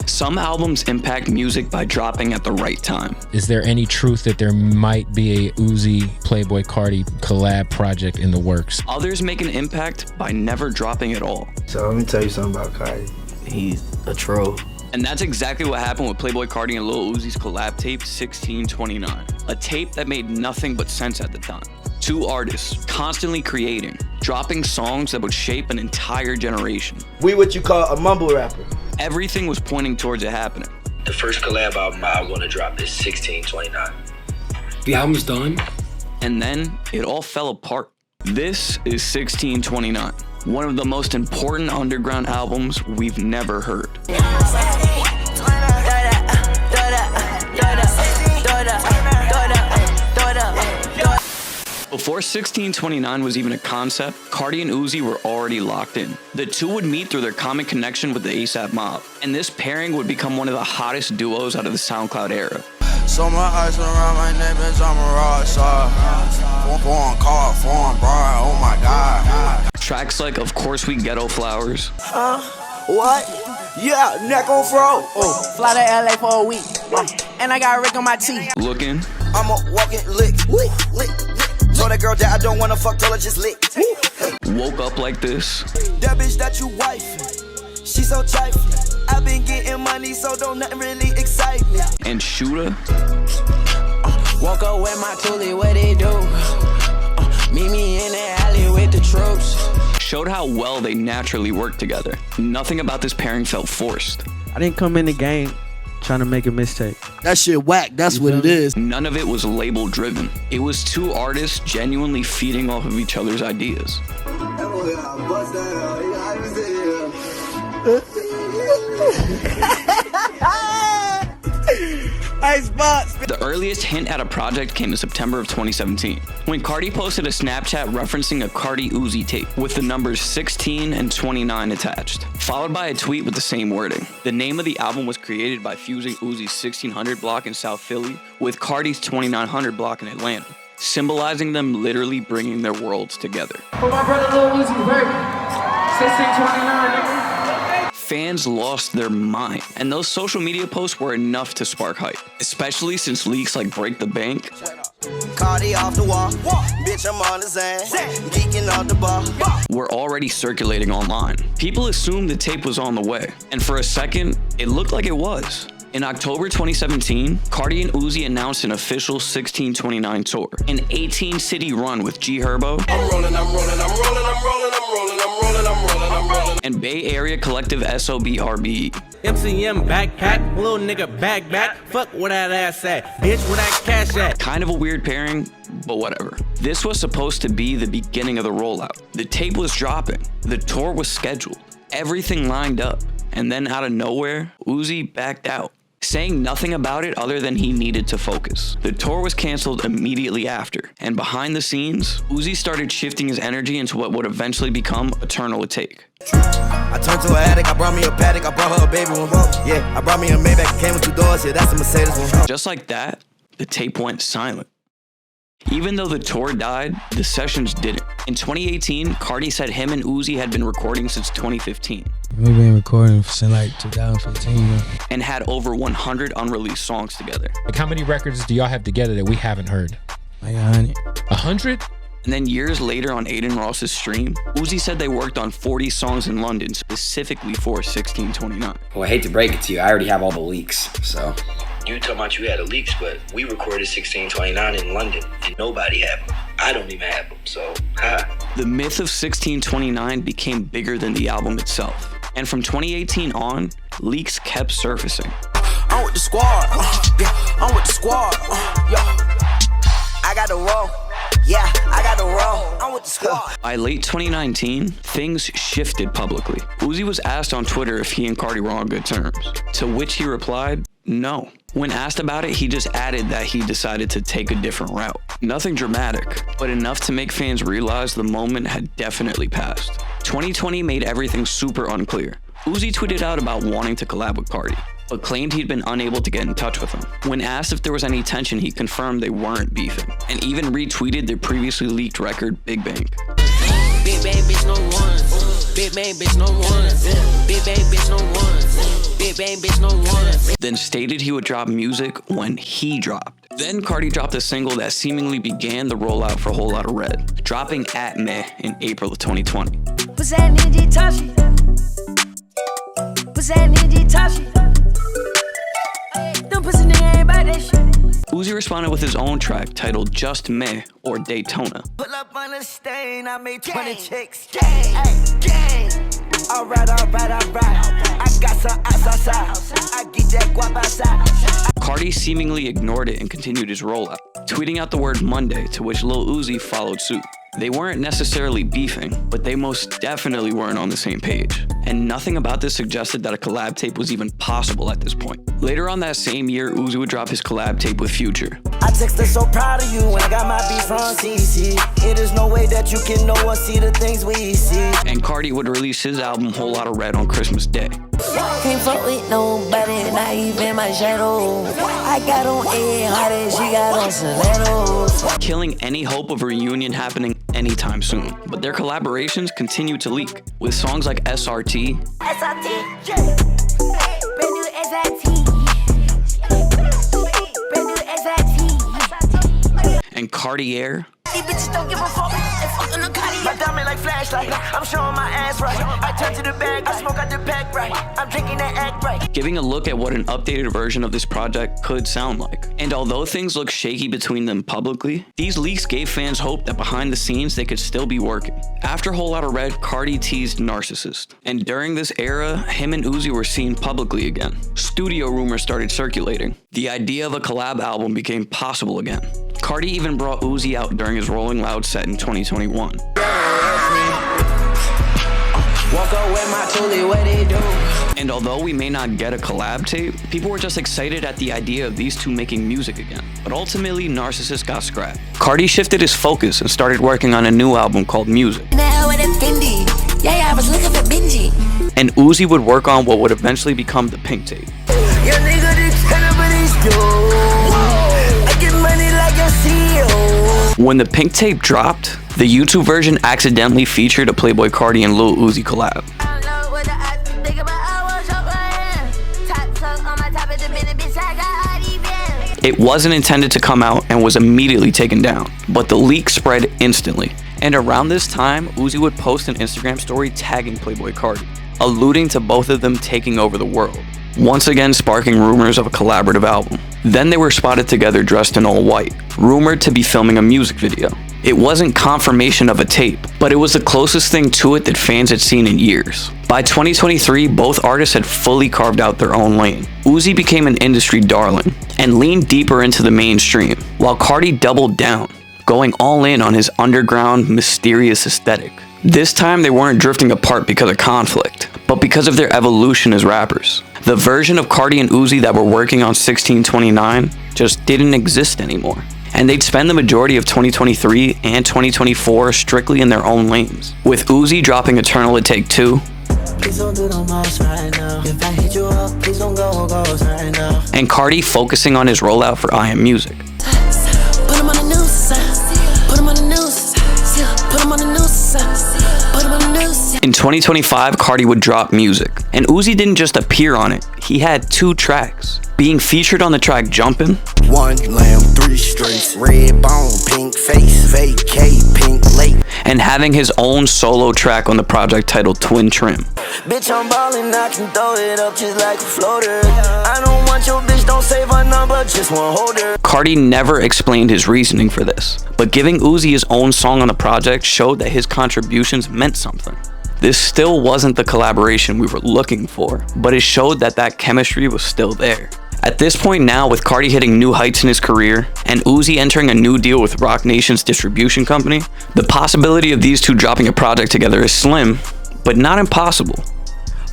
Some albums impact music by dropping at the right time. Is there any truth that there might be a Uzi Playboi Carti collab project in the works? Others make an impact by never dropping at all. So let me tell you something about Carti. He's a troll. And that's exactly what happened with Playboi Carti and Lil Uzi's collab tape 1629. A tape that made nothing but sense at the time. Two artists constantly creating, dropping songs that would shape an entire generation. We what you call a mumble rapper. Everything was pointing towards it happening. The first collab album I want to drop is 1629. The album's done. And then it all fell apart. This is 1629, one of the most important underground albums we've never heard. Before 1629 was even a concept, Carti and Uzi were already locked in. The two would meet through their common connection with the ASAP mob, and this pairing would become one of the hottest duos out of the SoundCloud era. So my ice around my neck, bitch, I'm a rock star. Foreign car, foreign bar, oh my god. Tracks like Of Course We Ghetto Flowers. What? Yeah, neck on fro. Oh, fly to LA for a week. And I got Rick on my teeth. Looking. I'm a walking lick. Told that girl that I don't wanna fuck, told her just lick. Woke Up Like This. That bitch that you wife, she so trifling. I been getting money, so don't nothing really excite me. And Shooter. Woke up with my toolie, what they do? Meet me in the alley with the troops. Showed how well they naturally worked together. Nothing about this pairing felt forced. I didn't come in the game trying to make a mistake. That shit whack, that's what it is. None of it was label driven. It was two artists genuinely feeding off of each other's ideas. The earliest hint at a project came in September of 2017, when Carti posted a Snapchat referencing a Carti Uzi tape with the numbers 16 and 29 attached, followed by a tweet with the same wording. The name of the album was created by fusing Uzi's 1600 block in South Philly with Carti's 2900 block in Atlanta, symbolizing them literally bringing their worlds together. For my brother Lil Uzi Vert, 1629, nigga. Fans lost their mind, and those social media posts were enough to spark hype, especially since leaks like Break the Bank Carti off the wall, bitch, I'm on the Zan, geeking on the bar. Were already circulating online. People assumed the tape was on the way, and for a second, it looked like it was. In October 2017, Carti and Uzi announced an official 1629 tour, an 18-city run with G Herbo and Bay Area collective SOBRBE. MCM backpack, little nigga back, fuck where that ass at, bitch where that cash at. Kind of a weird pairing, but whatever. This was supposed to be the beginning of the rollout. The tape was dropping, the tour was scheduled, everything lined up, and then out of nowhere, Uzi backed out, saying nothing about it other than he needed to focus. The tour was canceled immediately after, and behind the scenes, Uzi started shifting his energy into what would eventually become Eternal Take. I turned to an addict, I brought me a paddock, I brought her a baby one. Yeah, I brought me a Maybach, came with 2 doors, yeah, that's a Mercedes one. Just like that, the tape went silent. Even though the tour died, the sessions didn't. In 2018, Carti said him and Uzi had been recording since 2015. We've been recording since like 2015. And had over 100 unreleased songs together. Like, how many records do y'all have together that we haven't heard? Like 100. 100? And then years later on Aiden Ross's stream, Uzi said they worked on 40 songs in London specifically for 1629. Well, I hate to break it to you, I already have all the leaks, so. You talking about you had the leaks, but we recorded 1629 in London, and nobody had them. I don't even have them, so ha. The myth of 1629 became bigger than the album itself. And from 2018 on, leaks kept surfacing. I'm with the squad, yeah, I'm with the squad, yeah. I got the roll, yeah, I got the roll, I'm with the squad. By late 2019, things shifted publicly. Uzi was asked on Twitter if he and Carti were on good terms, to which he replied, no. When asked about it, he just added that he decided to take a different route. Nothing dramatic, but enough to make fans realize the moment had definitely passed. 2020 made everything super unclear. Uzi tweeted out about wanting to collab with Carti, but claimed he'd been unable to get in touch with him. When asked if there was any tension, he confirmed they weren't beefing, and even retweeted their previously leaked record, Big Bank. Big bad bitch, no one. Big bang bitch no one. Big bang bitch no one. Big bang bitch no one. Then stated he would drop music when he dropped. Then Carti dropped a single that seemingly began the rollout for Whole Lotta Red, dropping At Meh in April of 2020. Uzi responded with his own track titled Just Meh or Daytona. Pull up on a stain, I made 20 chicks. Gang. Alright. I got some ass outside. I get that guap outside. Carti seemingly ignored it and continued his rollout, tweeting out the word Monday, to which Lil Uzi followed suit. They weren't necessarily beefing, but they most definitely weren't on the same page. And nothing about this suggested that a collab tape was even possible at this point. Later on that same year, Uzi would drop his collab tape with Future. I texted so proud of you when I got my beat from CC. It is no way that you can know or see the things we see. And Carti would release his album Whole Lotta Red on Christmas Day. Can't fuck with nobody, not even my shadow. I got on A hard she got on stilettos. Killing any hope of a reunion happening anytime soon. But their collaborations continue to leak, with songs like SRT, Brand new SRT. and Cartier. These bitches don't give a fuck. They fucking a Carti. My diamond like flashlight. I'm showing my ass right. I turn to the bag. I smoke out the pack right. I'm drinking that act right. Giving a look at what an updated version of this project could sound like. And although things look shaky between them publicly, these leaks gave fans hope that behind the scenes they could still be working. After Whole Lotta Red, Carti teased Narcissist. And during this era, him and Uzi were seen publicly again. Studio rumors started circulating. The idea of a collab album became possible again. Carti even brought Uzi out during his Rolling Loud set in 2021. And although we may not get a collab tape, people were just excited at the idea of these two making music again. But ultimately, Narcissist got scrapped. Carti shifted his focus and started working on a new album called Music. Yeah, I was looking for Benji. And Uzi would work on what would eventually become the Pink Tape. When the Pink Tape dropped, the YouTube version accidentally featured a Playboi Carti and Lil Uzi collab. It wasn't intended to come out and was immediately taken down, but the leak spread instantly. And around this time, Uzi would post an Instagram story tagging Playboi Carti, alluding to both of them taking over the world, once again sparking rumors of a collaborative album. Then they were spotted together dressed in all white, rumored to be filming a music video. It wasn't confirmation of a tape, but it was the closest thing to it that fans had seen in years. By 2023, both artists had fully carved out their own lane. Uzi became an industry darling and leaned deeper into the mainstream, while Carti doubled down, going all in on his underground, mysterious aesthetic. This time they weren't drifting apart because of conflict, but because of their evolution as rappers. The version of Carti and Uzi that were working on 1629 just didn't exist anymore. And they'd spend the majority of 2023 and 2024 strictly in their own lanes, with Uzi dropping Eternal at Take Two, and Carti focusing on his rollout for I Am Music. In 2025, Carti would drop Music, and Uzi didn't just appear on it, he had 2 tracks. Being featured on the track Jumpin', 1 lamb, 3 straights, red bone, pink face, vacate, pink lake, and having his own solo track on the project titled Twin Trim. Bitch, I'm ballin', I can throw it up just like a floater. I don't want your bitch, don't save her number, just one holder. Carti never explained his reasoning for this, but giving Uzi his own song on the project showed that his contributions meant something. This still wasn't the collaboration we were looking for, but it showed that that chemistry was still there. At this point now, with Carti hitting new heights in his career and Uzi entering a new deal with Roc Nation's distribution company, the possibility of these two dropping a project together is slim, but not impossible.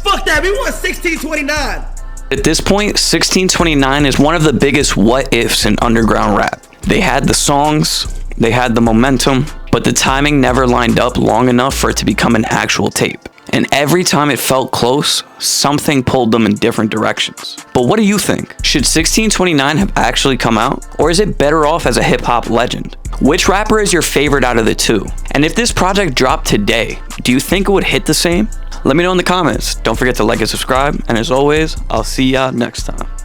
Fuck that, we want 1629. At this point, 1629 is one of the biggest what-ifs in underground rap. They had the songs, they had the momentum, but the timing never lined up long enough for it to become an actual tape. And every time it felt close, something pulled them in different directions. But what do you think? Should 1629 have actually come out? Or is it better off as a hip-hop legend? Which rapper is your favorite out of the two? And if this project dropped today, do you think it would hit the same? Let me know in the comments. Don't forget to like and subscribe. And as always, I'll see y'all next time.